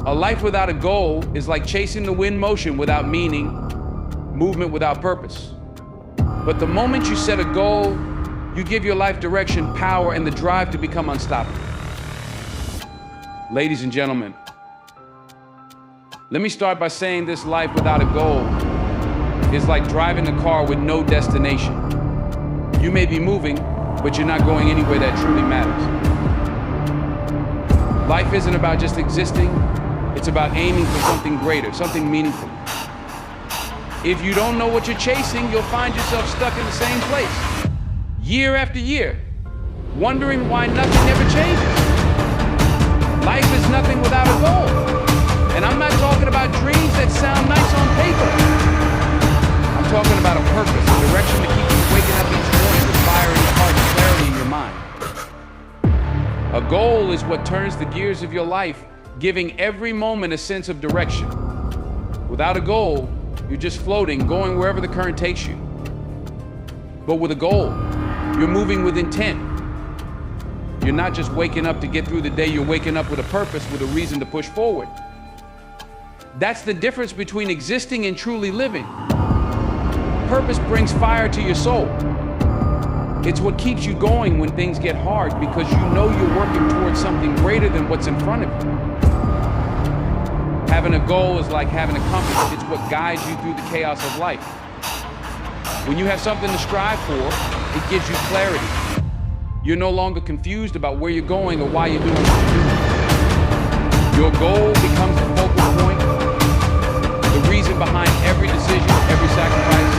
A life without a goal is like chasing the wind motion without meaning, movement without purpose. But the moment you set a goal, you give your life direction, power, and the drive to become unstoppable. Ladies and gentlemen, let me start by saying this life without a goal is like driving a car with no destination. You may be moving, but you're not going anywhere that truly matters. Life isn't about just existing, it's about aiming for something greater, something meaningful. If you don't know what you're chasing, you'll find yourself stuck in the same place, year after year, wondering why nothing ever changes. Life is nothing without a goal. And I'm not talking about dreams that sound nice on paper. I'm talking about a purpose, a direction to keep you waking up each morning with fire in your heart and clarity in your mind. A goal is what turns the gears of your life, giving every moment a sense of direction. Without a goal, you're just floating, going wherever the current takes you. But with a goal, you're moving with intent. You're not just waking up to get through the day, you're waking up with a purpose, with a reason to push forward. That's the difference between existing and truly living. Purpose brings fire to your soul. It's what keeps you going when things get hard, because you know you're working towards something greater than what's in front of you. Having a goal is like having a compass. It's what guides you through the chaos of life. When you have something to strive for, it gives you clarity. You're no longer confused about where you're going or why you're doing what you're doing. Your goal becomes the focal point, the reason behind every decision, every sacrifice,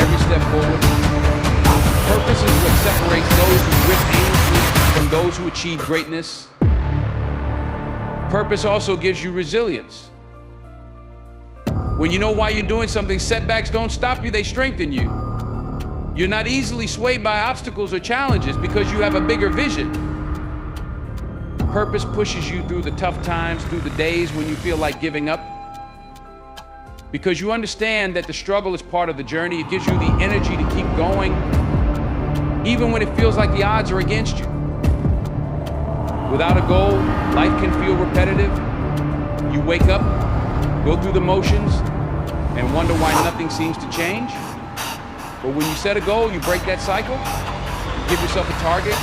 every step forward. Purpose is what separates those who drift aimlessly from those who achieve greatness. Purpose also gives you resilience. When you know why you're doing something, setbacks don't stop you, they strengthen you. You're not easily swayed by obstacles or challenges because you have a bigger vision. Purpose pushes you through the tough times, through the days when you feel like giving up. Because you understand that the struggle is part of the journey. It gives you the energy to keep going, even when it feels like the odds are against you. Without a goal, life can feel repetitive. You wake up, go through the motions, and wonder why nothing seems to change. But when you set a goal, you break that cycle, you give yourself a target,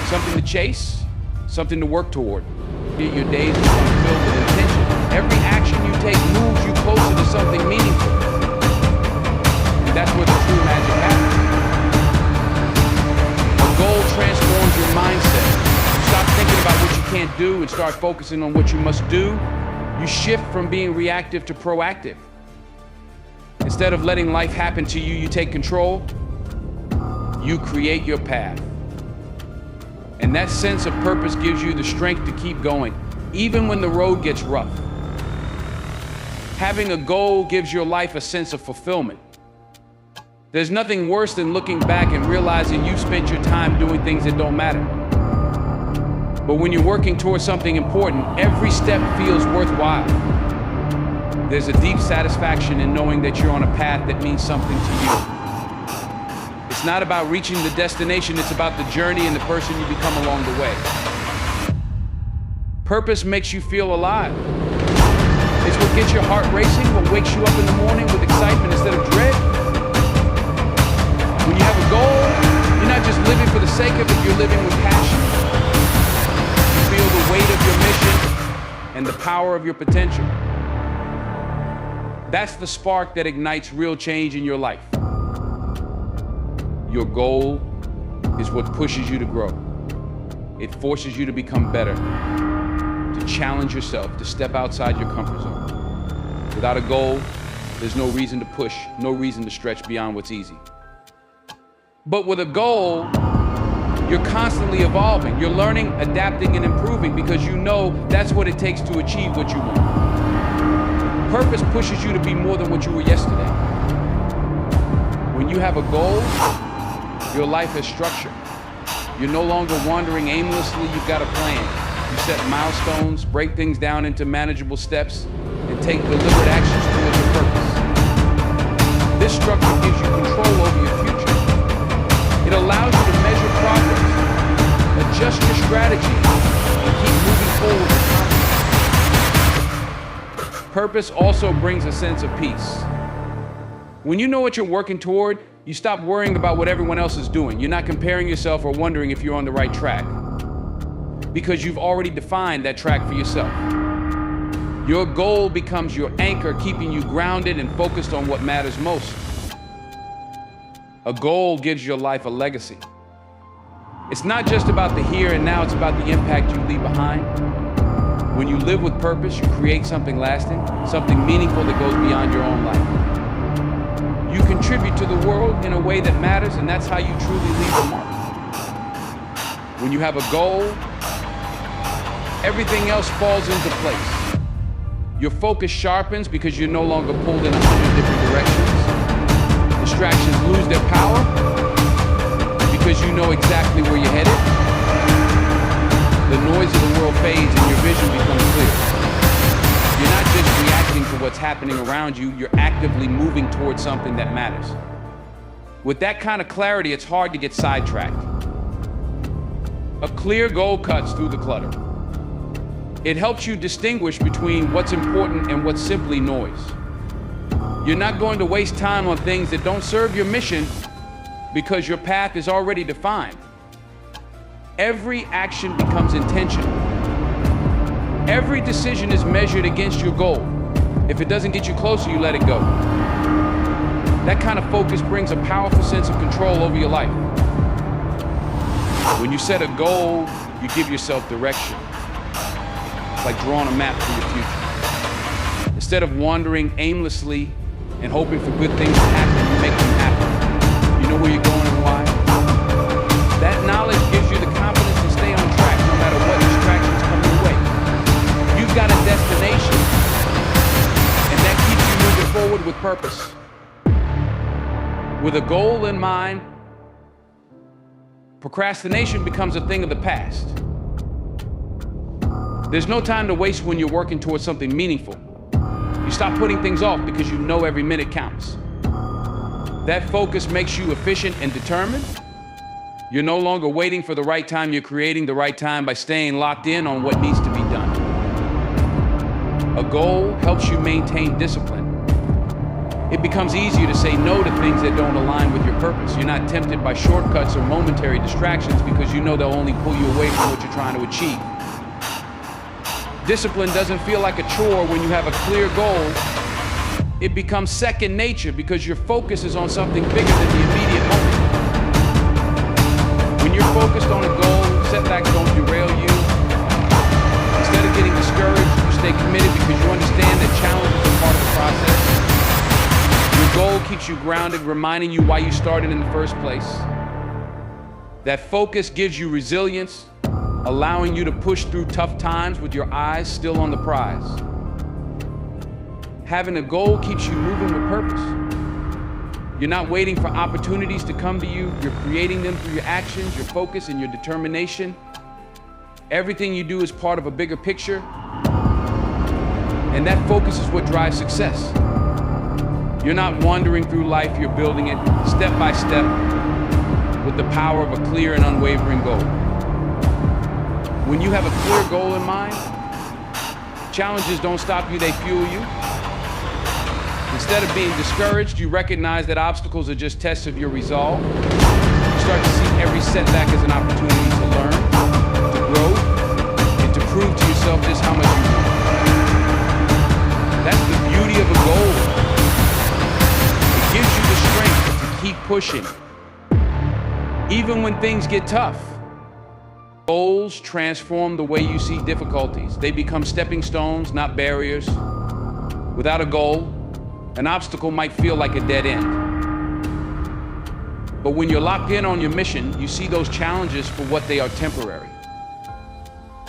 something to chase, something to work toward. Your days become filled with intention. Every action you take moves you closer to something meaningful. And that's where the true magic happens. A goal transforms your mindset. You stop thinking about what you can't do and start focusing on what you must do. You shift from being reactive to proactive. Instead of letting life happen to you, you take control. You create your path. And that sense of purpose gives you the strength to keep going, even when the road gets rough. Having a goal gives your life a sense of fulfillment. There's nothing worse than looking back and realizing you've spent your time doing things that don't matter. But when you're working towards something important, every step feels worthwhile. There's a deep satisfaction in knowing that you're on a path that means something to you. It's not about reaching the destination, it's about the journey and the person you become along the way. Purpose makes you feel alive. It's what gets your heart racing, what wakes you up in the morning with excitement instead of dread. When you have a goal, you're not just living for the sake of it, you're living with passion. You feel the weight of your mission and the power of your potential. That's the spark that ignites real change in your life. Your goal is what pushes you to grow. It forces you to become better, to challenge yourself, to step outside your comfort zone. Without a goal, there's no reason to push, no reason to stretch beyond what's easy. But with a goal, you're constantly evolving. You're learning, adapting, and improving because you know that's what it takes to achieve what you want. Purpose pushes you to be more than what you were yesterday. When you have a goal, your life has structure. You're no longer wandering aimlessly, you've got a plan. You set milestones, break things down into manageable steps, and take deliberate actions towards your purpose. This structure gives you control over your future. It allows you to measure progress, adjust your strategy, and keep moving forward with confidence. Purpose also brings a sense of peace. When you know what you're working toward, you stop worrying about what everyone else is doing. You're not comparing yourself or wondering if you're on the right track, because you've already defined that track for yourself. Your goal becomes your anchor, keeping you grounded and focused on what matters most. A goal gives your life a legacy. It's not just about the here and now, it's about the impact you leave behind. When you live with purpose, you create something lasting, something meaningful that goes beyond your own life. You contribute to the world in a way that matters, and that's how you truly leave a mark. When you have a goal, everything else falls into place. Your focus sharpens because you're no longer pulled in 100 different directions. Distractions lose their power because you know exactly where you're headed. The noise of the world fades and your vision becomes clear. You're not just reacting to what's happening around you, you're actively moving towards something that matters. With that kind of clarity, it's hard to get sidetracked. A clear goal cuts through the clutter. It helps you distinguish between what's important and what's simply noise. You're not going to waste time on things that don't serve your mission because your path is already defined. Every action becomes intentional. Every decision is measured against your goal. If it doesn't get you closer, you let it go. That kind of focus brings a powerful sense of control over your life. When you set a goal, you give yourself direction. It's like drawing a map for your future. Instead of wandering aimlessly and hoping for good things to happen, you make them happen. You know where you're going and why. That knowledge gives you the confidence to stay on track no matter what distractions come your way. You've got a destination, and that keeps you moving forward with purpose. With a goal in mind, procrastination becomes a thing of the past. There's no time to waste when you're working towards something meaningful. You stop putting things off because you know every minute counts. That focus makes you efficient and determined. You're no longer waiting for the right time, you're creating the right time by staying locked in on what needs to be done. A goal helps you maintain discipline. It becomes easier to say no to things that don't align with your purpose. You're not tempted by shortcuts or momentary distractions because you know they'll only pull you away from what you're trying to achieve. Discipline doesn't feel like a chore when you have a clear goal. It becomes second nature because your focus is on something bigger than the immediate moment. When you're focused on a goal, setbacks don't derail you. Instead of getting discouraged, you stay committed because you understand that challenges are part of the process. Your goal keeps you grounded, reminding you why you started in the first place. That focus gives you resilience, allowing you to push through tough times with your eyes still on the prize. Having a goal keeps you moving with purpose. You're not waiting for opportunities to come to you. You're creating them through your actions, your focus, and your determination. Everything you do is part of a bigger picture, and that focus is what drives success. You're not wandering through life, you're building it step by step with the power of a clear and unwavering goal. When you have a clear goal in mind, challenges don't stop you, they fuel you. Instead of being discouraged, you recognize that obstacles are just tests of your resolve. You start to see every setback as an opportunity to learn, to grow, and to prove to yourself just how much you want. That's the beauty of a goal. It gives you the strength to keep pushing, even when things get tough. Goals transform the way you see difficulties. They become stepping stones, not barriers. Without a goal, an obstacle might feel like a dead end. But when you're locked in on your mission, you see those challenges for what they are: temporary.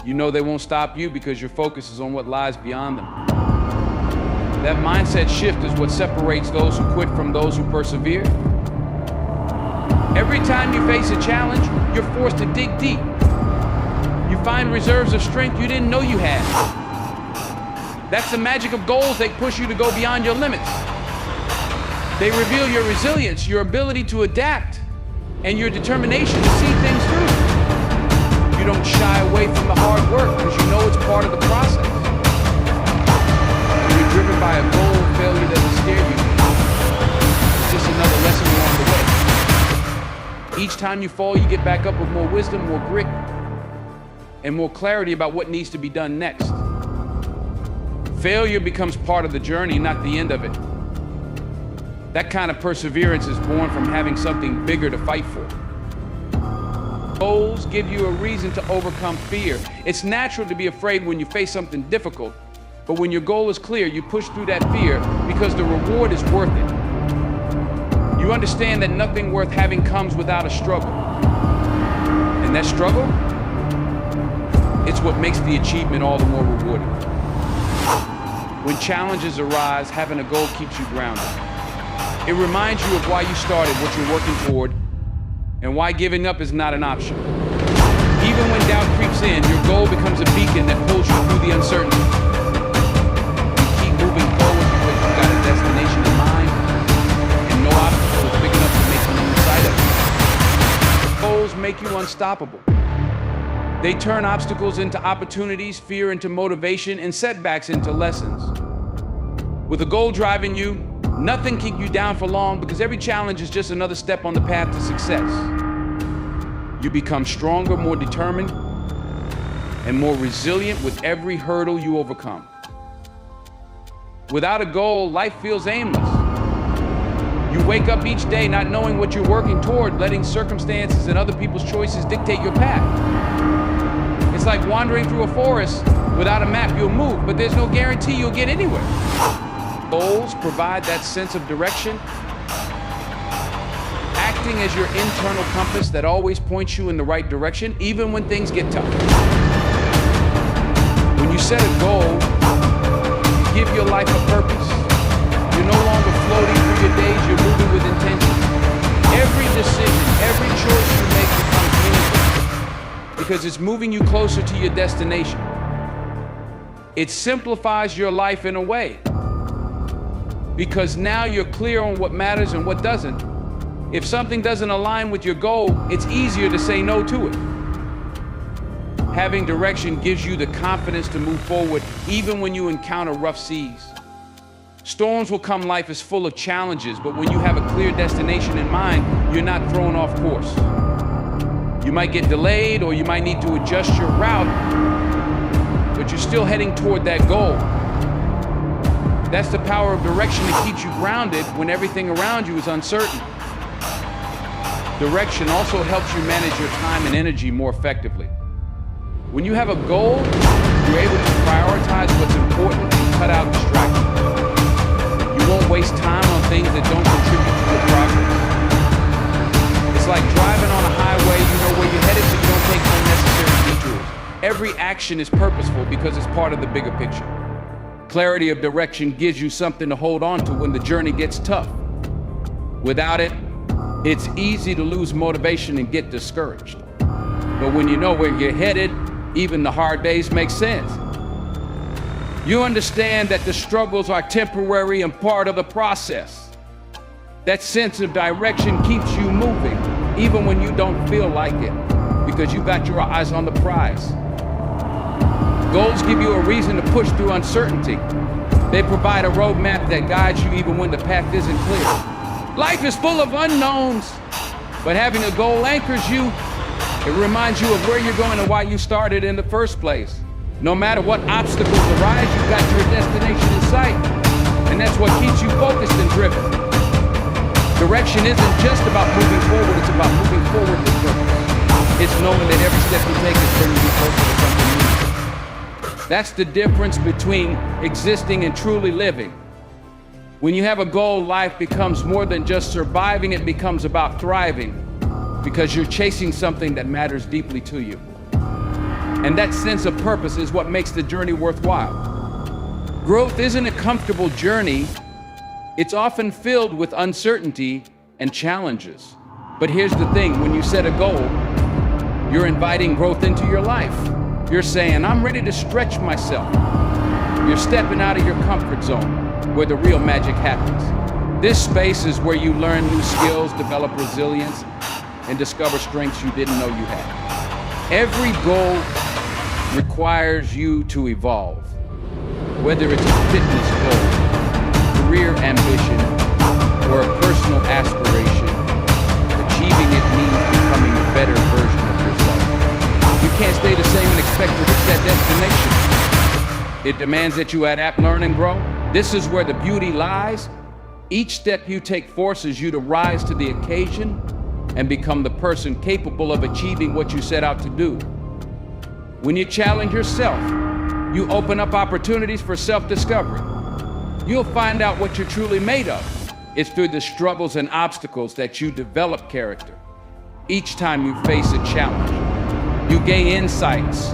You know they won't stop you because your focus is on what lies beyond them. That mindset shift is what separates those who quit from those who persevere. Every time you face a challenge, you're forced to dig deep. You find reserves of strength you didn't know you had. That's the magic of goals. They push you to go beyond your limits. They reveal your resilience, your ability to adapt, and your determination to see things through. You don't shy away from the hard work because you know it's part of the process. You're Each time you fall, you get back up with more wisdom, more grit, and more clarity about what needs to be done next. Failure becomes part of the journey, not the end of it. That kind of perseverance is born from having something bigger to fight for. Goals give you a reason to overcome fear. It's natural to be afraid when you face something difficult, but when your goal is clear, you push through that fear because the reward is worth it. You understand that nothing worth having comes without a struggle. And that struggle, it's what makes the achievement all the more rewarding. When challenges arise, having a goal keeps you grounded. It reminds you of why you started, what you're working toward, and why giving up is not an option. Even when doubt creeps in, your goal becomes a beacon that pulls you through the uncertainty. You keep moving forward because you've got a destination in mind, and no obstacle is big enough to make you lose sight of it. Goals make you unstoppable. They turn obstacles into opportunities, fear into motivation, and setbacks into lessons. With a goal driving you, nothing can keep you down for long because every challenge is just another step on the path to success. You become stronger, more determined, and more resilient with every hurdle you overcome. Without a goal, life feels aimless. You wake up each day not knowing what you're working toward, letting circumstances and other people's choices dictate your path. It's like wandering through a forest. Without a map, you'll move, but there's no guarantee you'll get anywhere. Goals provide that sense of direction, acting as your internal compass that always points you in the right direction, even when things get tough. When you set a goal, you give your life a purpose. You're no longer floating through your days, you're moving with intention. Every decision, every choice you make becomes meaningful because it's moving you closer to your destination. It simplifies your life in a way, because now you're clear on what matters and what doesn't. If something doesn't align with your goal, it's easier to say no to it. Having direction gives you the confidence to move forward even when you encounter rough seas. Storms will come, life is full of challenges, but when you have a clear destination in mind, you're not thrown off course. You might get delayed or you might need to adjust your route, but you're still heading toward that goal. That's the power of direction that keeps you grounded when everything around you is uncertain. Direction also helps you manage your time and energy more effectively. When you have a goal, you're able to prioritize what's important and cut out distractions. You won't waste time on things that don't contribute to your progress. It's like driving on a highway, you know where you're headed so you don't take unnecessary detours. Every action is purposeful because it's part of the bigger picture. Clarity of direction gives you something to hold on to when the journey gets tough. Without it, it's easy to lose motivation and get discouraged. But when you know where you're headed, even the hard days make sense. You understand that the struggles are temporary and part of the process. That sense of direction keeps you moving, even when you don't feel like it, because you got your eyes on the prize. Goals give you a reason to push through uncertainty. They provide a roadmap that guides you even when the path isn't clear. Life is full of unknowns, but having a goal anchors you. It reminds you of where you're going and why you started in the first place. No matter what obstacles arise, you've got your destination in sight, and that's what keeps you focused and driven. Direction isn't just about moving forward, it's about moving forward with purpose. It's knowing that every step you take is bringing you closer to something new. That's the difference between existing and truly living. When you have a goal, life becomes more than just surviving, it becomes about thriving, because you're chasing something that matters deeply to you. And that sense of purpose is what makes the journey worthwhile. Growth isn't a comfortable journey. It's often filled with uncertainty and challenges. But here's the thing, when you set a goal, you're inviting growth into your life. You're saying, I'm ready to stretch myself. You're stepping out of your comfort zone, where the real magic happens. This space is where you learn new skills, develop resilience, and discover strengths you didn't know you had. Every goal requires you to evolve. Whether it's a fitness goal, career ambition, or a personal aspiration, achieving it means better version of yourself. You can't stay the same and expect to reach that destination. It demands that you adapt, learn, and grow. This is where the beauty lies. Each step you take forces you to rise to the occasion and become the person capable of achieving what you set out to do. When you challenge yourself, you open up opportunities for self-discovery. You'll find out what you're truly made of. It's through the struggles and obstacles that you develop character. Each time you face a challenge, you gain insights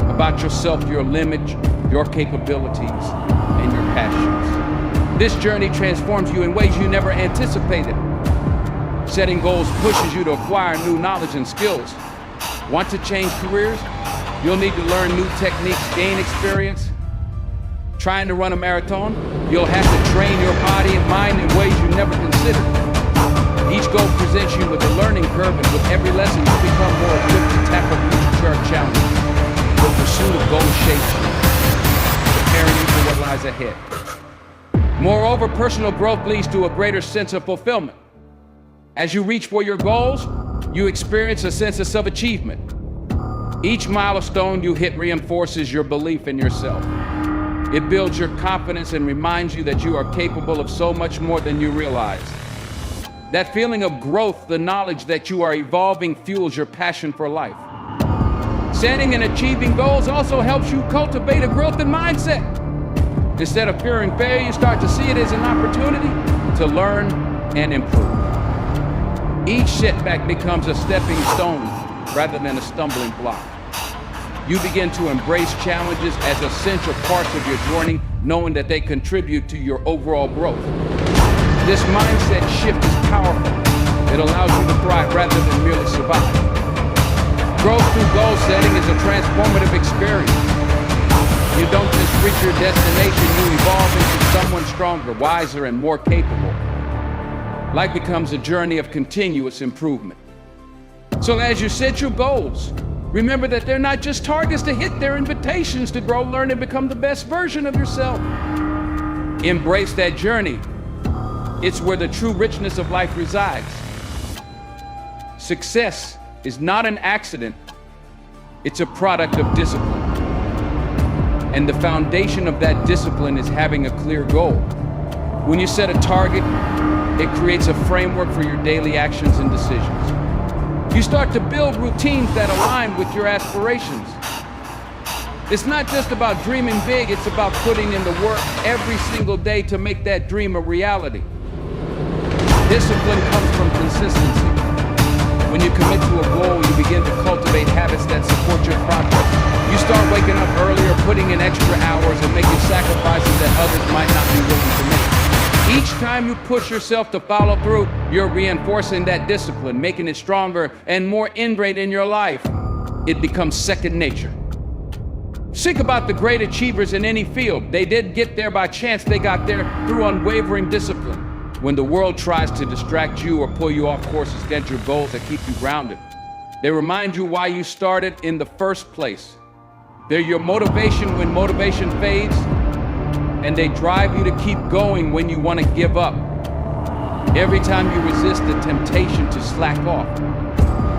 about yourself, your limits, your capabilities, and your passions. This journey transforms you in ways you never anticipated. Setting goals pushes you to acquire new knowledge and skills. Want to change careers? You'll need to learn new techniques, gain experience. Trying to run a marathon? You'll have to train your body and mind in ways you never considered. Each goal presents you with a learning curve, and with every lesson you become more equipped to tackle future challenges. The pursuit of goals shapes you, preparing you for what lies ahead. Moreover, personal growth leads to a greater sense of fulfillment. As you reach for your goals, you experience a sense of self-achievement. Each milestone you hit reinforces your belief in yourself. It builds your confidence and reminds you that you are capable of so much more than you realize. That feeling of growth, the knowledge that you are evolving, fuels your passion for life. Setting and achieving goals also helps you cultivate a growth in mindset. Instead of fearing failure, you start to see it as an opportunity to learn and improve. Each setback becomes a stepping stone rather than a stumbling block. You begin to embrace challenges as essential parts of your journey, knowing that they contribute to your overall growth. This mindset shift is powerful. It allows you to thrive rather than merely survive. Growth through goal setting is a transformative experience. You don't just reach your destination, you evolve into someone stronger, wiser, and more capable. Life becomes a journey of continuous improvement. So as you set your goals, remember that they're not just targets to hit, they're invitations to grow, learn, and become the best version of yourself. Embrace that journey. It's where the true richness of life resides. Success is not an accident. It's a product of discipline. And the foundation of that discipline is having a clear goal. When you set a target, it creates a framework for your daily actions and decisions. You start to build routines that align with your aspirations. It's not just about dreaming big, it's about putting in the work every single day to make that dream a reality. Discipline comes from consistency. When you commit to a goal, you begin to cultivate habits that support your progress. You start waking up earlier, putting in extra hours, and making sacrifices that others might not be willing to make. Each time you push yourself to follow through, you're reinforcing that discipline, making it stronger and more ingrained in your life. It becomes second nature. Think about the great achievers in any field. They didn't get there by chance, they got there through unwavering discipline. When the world tries to distract you or pull you off course against your goals that keep you grounded, they remind you why you started in the first place. They're your motivation when motivation fades, and they drive you to keep going when you want to give up. Every time you resist the temptation to slack off,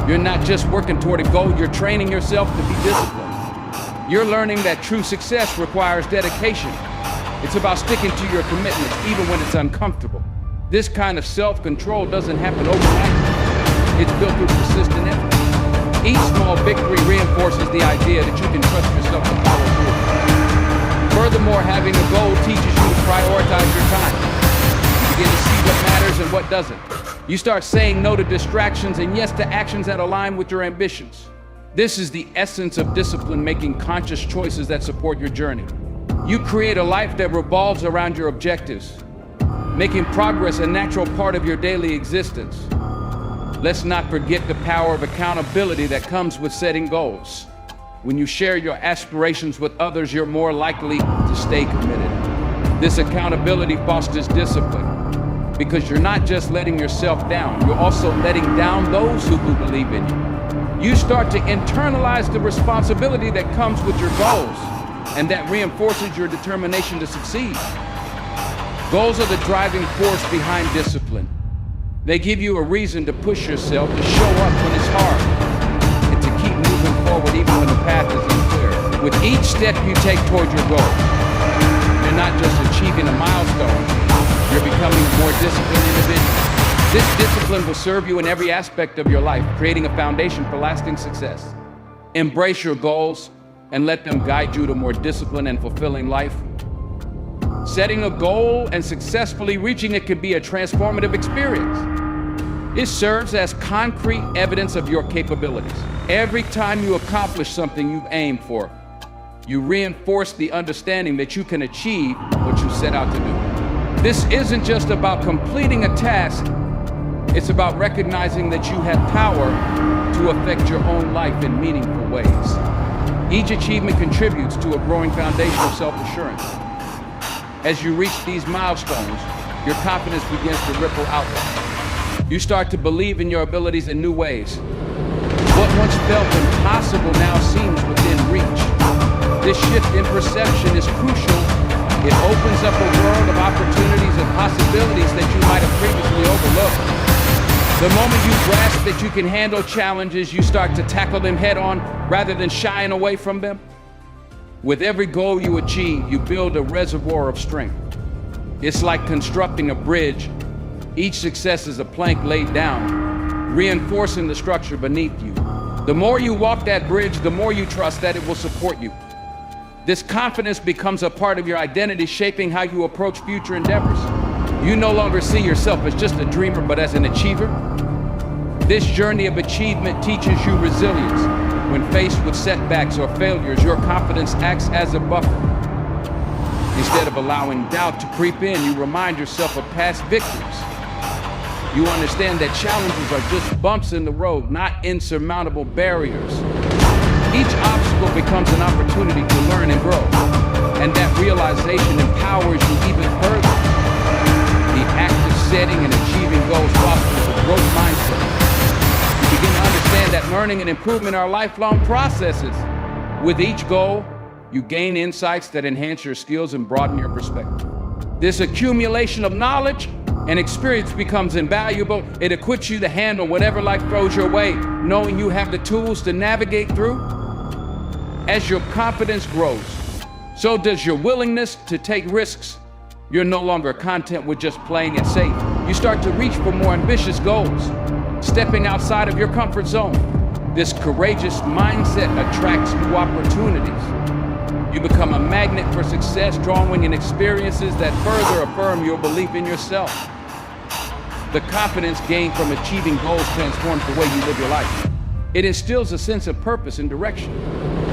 you're not just working toward a goal, you're training yourself to be disciplined. You're learning that true success requires dedication. It's about sticking to your commitments even when it's uncomfortable. This kind of self-control doesn't happen overnight. It's built through persistent effort. Each small victory reinforces the idea that you can trust yourself to follow through. Furthermore, having a goal teaches you to prioritize your time. You begin to see what matters and what doesn't. You start saying no to distractions and yes to actions that align with your ambitions. This is the essence of discipline, making conscious choices that support your journey. You create a life that revolves around your objectives, making progress a natural part of your daily existence. Let's not forget the power of accountability that comes with setting goals. When you share your aspirations with others, you're more likely to stay committed. This accountability fosters discipline because you're not just letting yourself down, you're also letting down those who believe in you. You start to internalize the responsibility that comes with your goals, and that reinforces your determination to succeed. Goals are the driving force behind discipline. They give you a reason to push yourself, to show up when it's hard, even when the path is unclear. With each step you take toward your goal, you're not just achieving a milestone, you're becoming a more disciplined individual. This discipline will serve you in every aspect of your life, creating a foundation for lasting success. Embrace your goals and let them guide you to more disciplined and fulfilling life. Setting a goal and successfully reaching it can be a transformative experience. It serves as concrete evidence of your capabilities. Every time you accomplish something you've aimed for, you reinforce the understanding that you can achieve what you set out to do. This isn't just about completing a task, it's about recognizing that you have power to affect your own life in meaningful ways. Each achievement contributes to a growing foundation of self-assurance. As you reach these milestones, your confidence begins to ripple outward. You start to believe in your abilities in new ways. What once felt impossible now seems within reach. This shift in perception is crucial. It opens up a world of opportunities and possibilities that you might have previously overlooked. The moment you grasp that you can handle challenges, you start to tackle them head on rather than shying away from them. With every goal you achieve, you build a reservoir of strength. It's like constructing a bridge. Each success is a plank laid down, reinforcing the structure beneath you. The more you walk that bridge, the more you trust that it will support you. This confidence becomes a part of your identity, shaping how you approach future endeavors. You no longer see yourself as just a dreamer, but as an achiever. This journey of achievement teaches you resilience. When faced with setbacks or failures, your confidence acts as a buffer. Instead of allowing doubt to creep in, you remind yourself of past victories. You understand that challenges are just bumps in the road, not insurmountable barriers. Each obstacle becomes an opportunity to learn and grow, and that realization empowers you even further. The act of setting and achieving goals fosters a growth mindset. You begin to understand that learning and improvement are lifelong processes. With each goal, you gain insights that enhance your skills and broaden your perspective. This accumulation of knowledge and experience becomes invaluable. It equips you to handle whatever life throws your way, knowing you have the tools to navigate through. As your confidence grows, so does your willingness to take risks. You're no longer content with just playing it safe. You start to reach for more ambitious goals, stepping outside of your comfort zone. This courageous mindset attracts new opportunities. You become a magnet for success, drawing in experiences that further affirm your belief in yourself. The confidence gained from achieving goals transforms the way you live your life. It instills a sense of purpose and direction,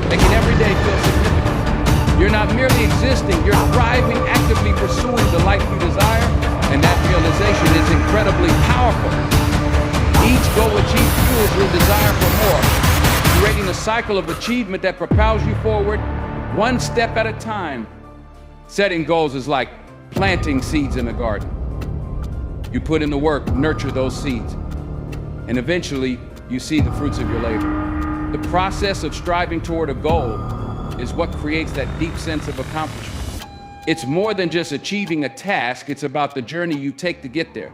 making every day feel significant. You're not merely existing, you're thriving, actively pursuing the life you desire, and that realization is incredibly powerful. Each goal achieved fuels your desire for more, creating a cycle of achievement that propels you forward, one step at a time. Setting goals is like planting seeds in a garden. You put in the work, nurture those seeds, and eventually you see the fruits of your labor. The process of striving toward a goal is what creates that deep sense of accomplishment. It's more than just achieving a task, it's about the journey you take to get there.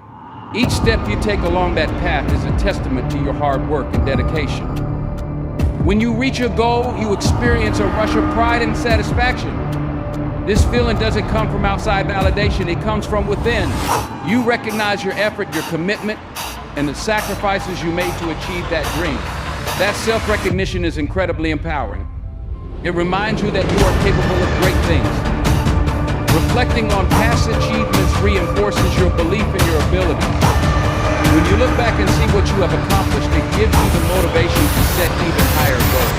Each step you take along that path is a testament to your hard work and dedication. When you reach your goal, you experience a rush of pride and satisfaction. This feeling doesn't come from outside validation, it comes from within. You recognize your effort, your commitment, and the sacrifices you made to achieve that dream. That self-recognition is incredibly empowering. It reminds you that you are capable of great things. Reflecting on past achievements reinforces your belief in your abilities. When you look back and see what you have accomplished, it gives you the motivation to set even higher goals.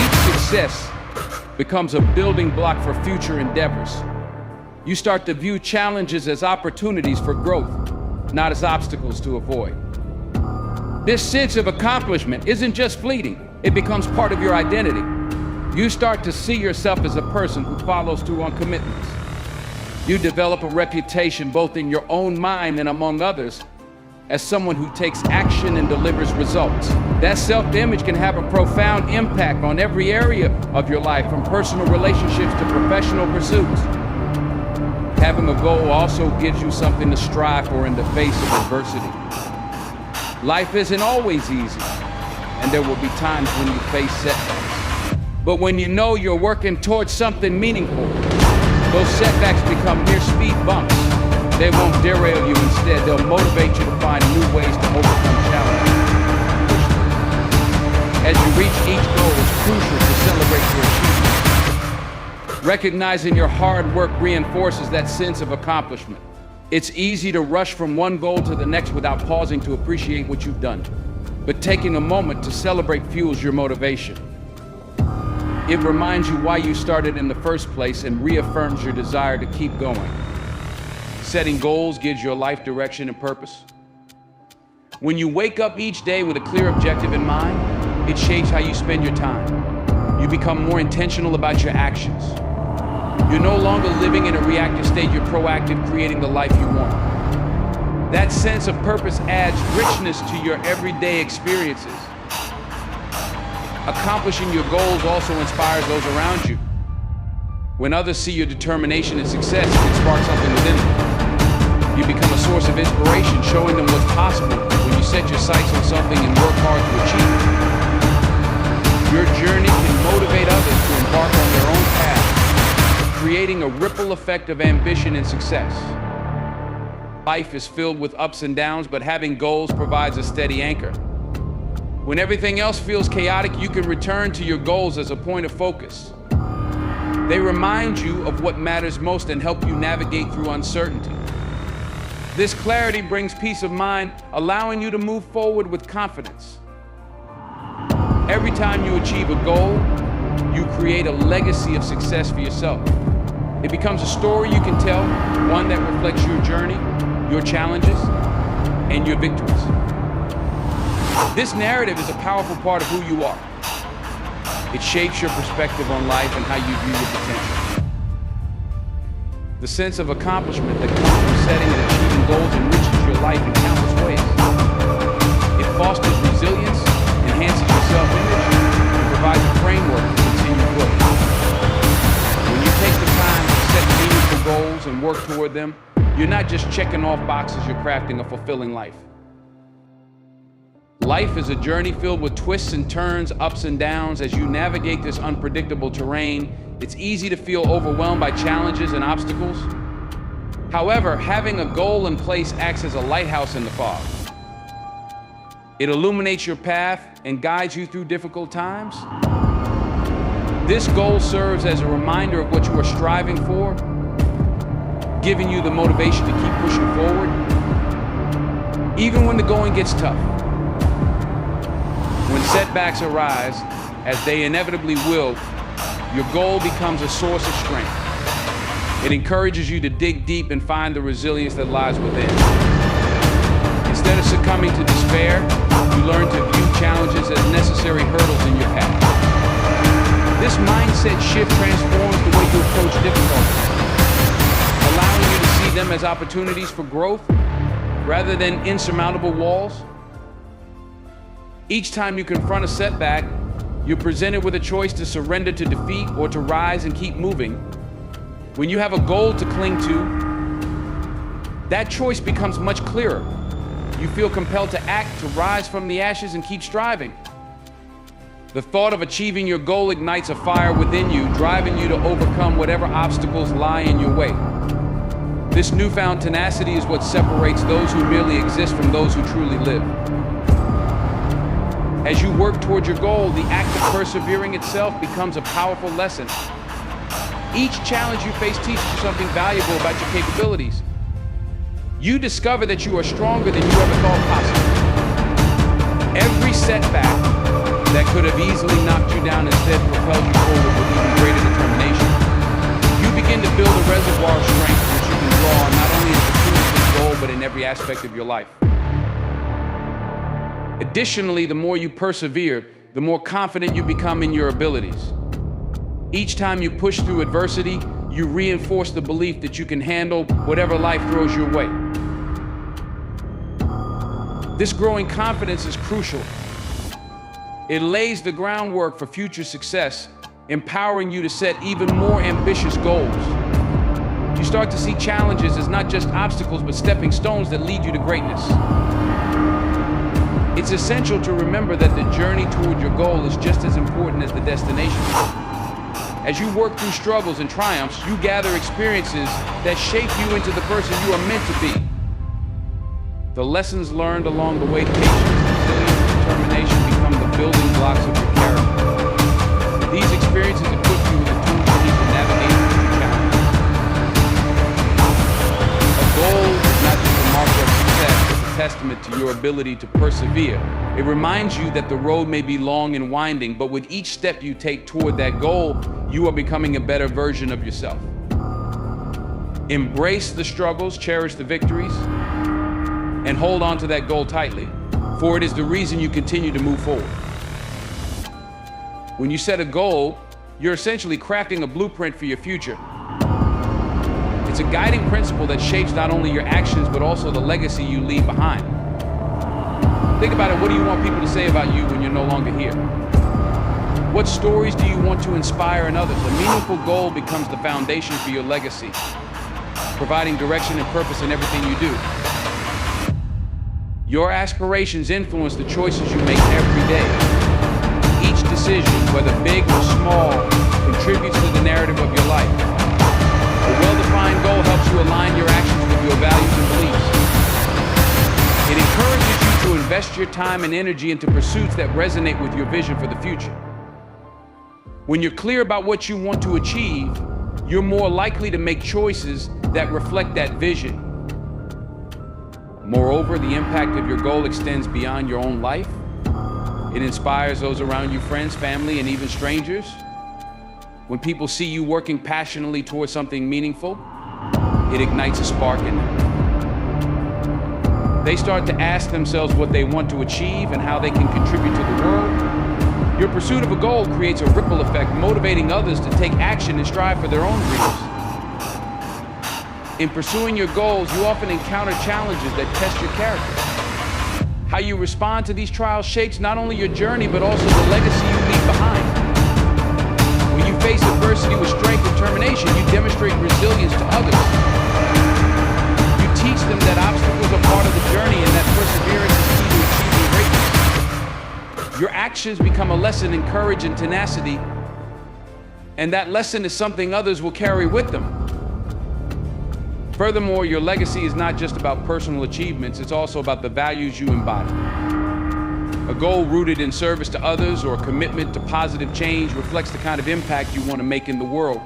Each success becomes a building block for future endeavors. You start to view challenges as opportunities for growth, not as obstacles to avoid. This sense of accomplishment isn't just fleeting, it becomes part of your identity. You start to see yourself as a person who follows through on commitments. You develop a reputation both in your own mind and among others as someone who takes action and delivers results. That self-image can have a profound impact on every area of your life, from personal relationships to professional pursuits. Having a goal also gives you something to strive for in the face of adversity. Life isn't always easy, and there will be times when you face setbacks. But when you know you're working towards something meaningful, those setbacks become mere speed bumps. They won't derail you. Instead, they'll motivate you to find new ways to overcome challenges. As you reach each goal, it's crucial to celebrate your achievements. Recognizing your hard work reinforces that sense of accomplishment. It's easy to rush from one goal to the next without pausing to appreciate what you've done. But taking a moment to celebrate fuels your motivation. It reminds you why you started in the first place and reaffirms your desire to keep going. Setting goals gives your life direction and purpose. When you wake up each day with a clear objective in mind, it shapes how you spend your time. You become more intentional about your actions. You're no longer living in a reactive state, you're proactive, creating the life you want. That sense of purpose adds richness to your everyday experiences. Accomplishing your goals also inspires those around you. When others see your determination and success, it can spark something within them. You become a source of inspiration, showing them what's possible when you set your sights on something and work hard to achieve it. Your journey can motivate others to embark on their own path, creating a ripple effect of ambition and success. Life is filled with ups and downs, but having goals provides a steady anchor. When everything else feels chaotic, you can return to your goals as a point of focus. They remind you of what matters most and help you navigate through uncertainty. This clarity brings peace of mind, allowing you to move forward with confidence. Every time you achieve a goal, you create a legacy of success for yourself. It becomes a story you can tell, one that reflects your journey, your challenges, and your victories. This narrative is a powerful part of who you are. It shapes your perspective on life and how you view your potential. The sense of accomplishment that comes from setting and achieving goals enriches your life in countless ways. It fosters resilience, enhances your self-image, and provides a framework for continued growth. When you take the time to set meaningful goals and work toward them, you're not just checking off boxes, you're crafting a fulfilling life. Life is a journey filled with twists and turns, ups and downs. As you navigate this unpredictable terrain, it's easy to feel overwhelmed by challenges and obstacles. However, having a goal in place acts as a lighthouse in the fog. It illuminates your path and guides you through difficult times. This goal serves as a reminder of what you are striving for, giving you the motivation to keep pushing forward, even when the going gets tough. When setbacks arise, as they inevitably will, your goal becomes a source of strength. It encourages you to dig deep and find the resilience that lies within. Instead of succumbing to despair, you learn to view challenges as necessary hurdles in your path. This mindset shift transforms the way you approach difficulties, allowing you to see them as opportunities for growth rather than insurmountable walls. Each time you confront a setback, you're presented with a choice to surrender to defeat or to rise and keep moving. When you have a goal to cling to, that choice becomes much clearer. You feel compelled to act, to rise from the ashes and keep striving. The thought of achieving your goal ignites a fire within you, driving you to overcome whatever obstacles lie in your way. This newfound tenacity is what separates those who merely exist from those who truly live. As you work toward your goal, the act of persevering itself becomes a powerful lesson. Each challenge you face teaches you something valuable about your capabilities. You discover that you are stronger than you ever thought possible. Every setback that could have easily knocked you down instead propels you forward with even greater determination. You begin to build a reservoir of strength which you can draw on not only in pursuit of this goal, but in every aspect of your life. Additionally, the more you persevere, the more confident you become in your abilities. Each time you push through adversity, you reinforce the belief that you can handle whatever life throws your way. This growing confidence is crucial. It lays the groundwork for future success, empowering you to set even more ambitious goals. You start to see challenges as not just obstacles, but stepping stones that lead you to greatness. It's essential to remember that the journey toward your goal is just as important as the destination. As you work through struggles and triumphs, you gather experiences that shape you into the person you are meant to be. The lessons learned along the way, patience, resilience, and determination become the building blocks of your character. These experiences equip you with the tools you need to navigate future challenges. A goal is not just a marker of success, it's a testament to your ability to persevere. It reminds you that the road may be long and winding, but with each step you take toward that goal, you are becoming a better version of yourself. Embrace the struggles, cherish the victories, and hold on to that goal tightly, for it is the reason you continue to move forward. When you set a goal, you're essentially crafting a blueprint for your future. It's a guiding principle that shapes not only your actions, but also the legacy you leave behind. Think about it, what do you want people to say about you when you're no longer here? What stories do you want to inspire in others? A meaningful goal becomes the foundation for your legacy, providing direction and purpose in everything you do. Your aspirations influence the choices you make every day. Each decision, whether big or small, contributes to the narrative of your life. A well-defined goal helps you align your actions with your values and beliefs. It encourages you to invest your time and energy into pursuits that resonate with your vision for the future. When you're clear about what you want to achieve, you're more likely to make choices that reflect that vision. Moreover, the impact of your goal extends beyond your own life. It inspires those around you, friends, family, and even strangers. When people see you working passionately towards something meaningful, it ignites a spark in them. They start to ask themselves what they want to achieve and how they can contribute to the world. Your pursuit of a goal creates a ripple effect, motivating others to take action and strive for their own dreams. In pursuing your goals, you often encounter challenges that test your character. How you respond to these trials shapes not only your journey, but also the legacy you leave behind. When you face adversity with strength and determination, you demonstrate resilience to others. You teach them that obstacles are part of the journey and that perseverance is key to achieving greatness. Your actions become a lesson in courage and tenacity, and that lesson is something others will carry with them. Furthermore, your legacy is not just about personal achievements, it's also about the values you embody. A goal rooted in service to others or a commitment to positive change reflects the kind of impact you want to make in the world.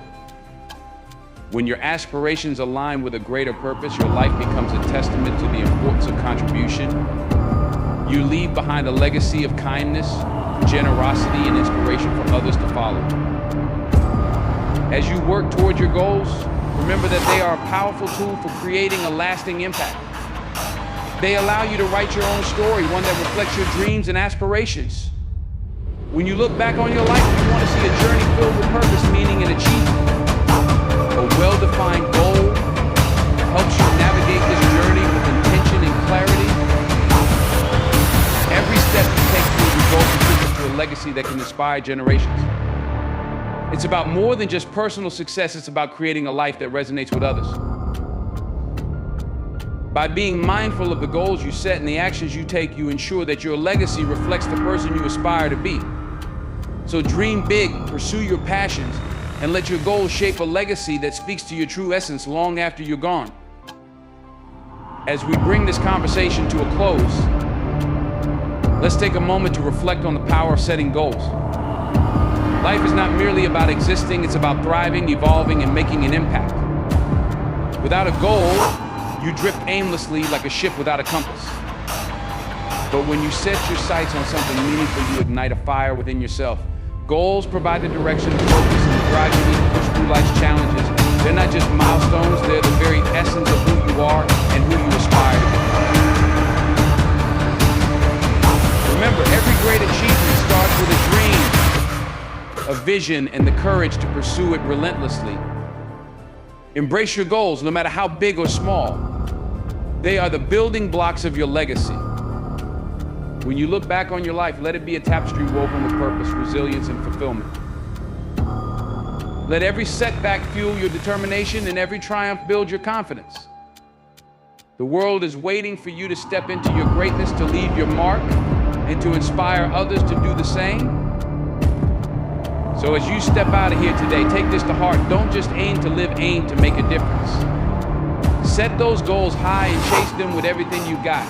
When your aspirations align with a greater purpose, your life becomes a testament to the importance of contribution. You leave behind a legacy of kindness, generosity, and inspiration for others to follow. As you work toward your goals, remember that they are a powerful tool for creating a lasting impact. They allow you to write your own story, one that reflects your dreams and aspirations. When you look back on your life, you want to see a journey filled with purpose, meaning, and achievement. A well-defined goal helps you navigate this journey with intention and clarity. Every step you take toward your goal contributes to a legacy that can inspire generations. It's about more than just personal success, it's about creating a life that resonates with others. By being mindful of the goals you set and the actions you take, you ensure that your legacy reflects the person you aspire to be. So dream big, pursue your passions, and let your goals shape a legacy that speaks to your true essence long after you're gone. As we bring this conversation to a close, let's take a moment to reflect on the power of setting goals. Life is not merely about existing, it's about thriving, evolving, and making an impact. Without a goal, you drift aimlessly like a ship without a compass. But when you set your sights on something meaningful, you ignite a fire within yourself. Goals provide the direction, the focus, and the drive you need to push through life's challenges. They're not just milestones, they're the very essence of who you are and who you aspire to be. Remember, every great achievement starts with a dream, a vision, and the courage to pursue it relentlessly. Embrace your goals, no matter how big or small. They are the building blocks of your legacy. When you look back on your life, let it be a tapestry woven with purpose, resilience, and fulfillment. Let every setback fuel your determination and every triumph build your confidence. The world is waiting for you to step into your greatness, to leave your mark, and to inspire others to do the same. So as you step out of here today, take this to heart. Don't just aim to live, aim to make a difference. Set those goals high and chase them with everything you got.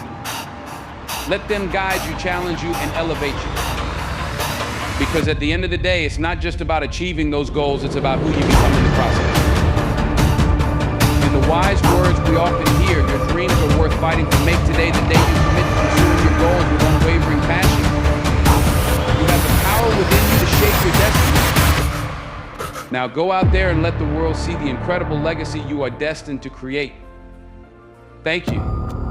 Let them guide you, challenge you, and elevate you. Because at the end of the day, it's not just about achieving those goals, it's about who you become in the process. In the wise words we often hear, your dreams are worth fighting to. Make today the day you commit to pursuing your goals with unwavering passion. You have the power within you to shape your destiny. Now go out there and let the world see the incredible legacy you are destined to create. Thank you.